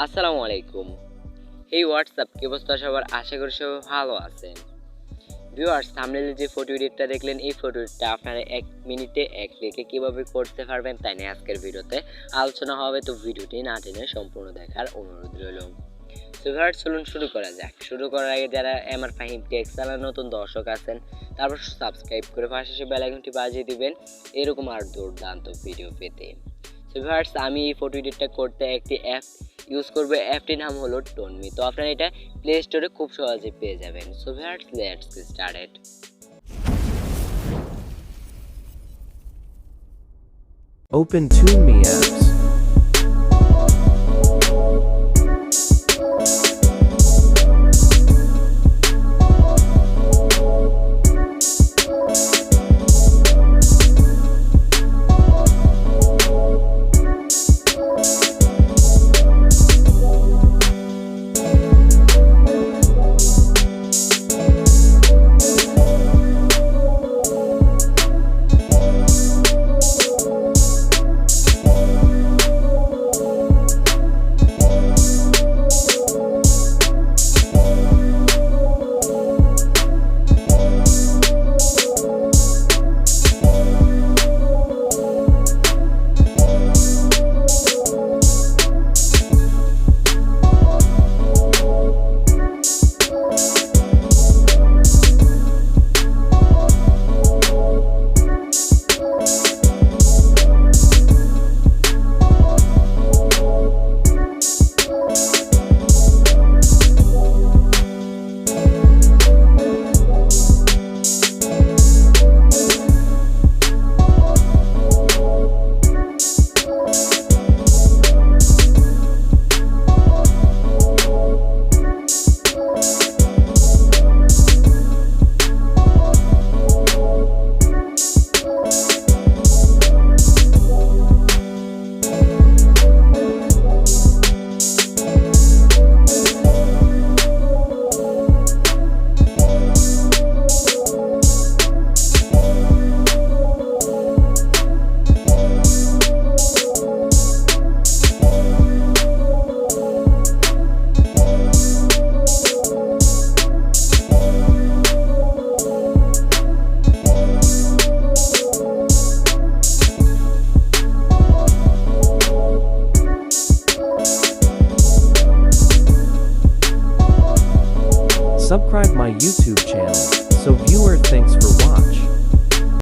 আসসালামু আলাইকুম। এই হোয়াটসঅ্যাপ কি অবস্থা সবার? আশা করি সবাই ভালো আছেন। ভিউয়ার্স, থাম্বনেলে যে ফটো এডিটটা দেখলেন, এই ফটো এডিটটা আপনারা 1 মিনিটে 1 ক্লিকে কিভাবে করতে পারবেন তাই নিয়ে আজকের ভিডিওতে আলোচনা হবে। তো ভিডিওটি না টেনে সম্পূর্ণ দেখার অনুরোধ রইল। তো ভিউয়ার্স, চলুন শুরু করা যাক। শুরু করার আগে যারা M.r Fahim Tech চ্যানেলের নতুন দর্শক আছেন, তারপর সাবস্ক্রাইব করে পাশে এসে বেল আইকনটি বাজিয়ে দিবেন এরকম আর দুর্দান্ত ভিডিও পেতে। তো ভিউয়ার্স, আমি এই ফটো এডিটটা করতে একটি অ্যাপ ইউজ করব। অ্যাপটির নাম হলো টোনমি। তো আপনারা এটা প্লে স্টোরে খুব সহজে পেয়ে যাবেন। So viewers, let's get started. Open ToonMe apps. Subscribe my YouTube channel. So viewer, thanks for watch.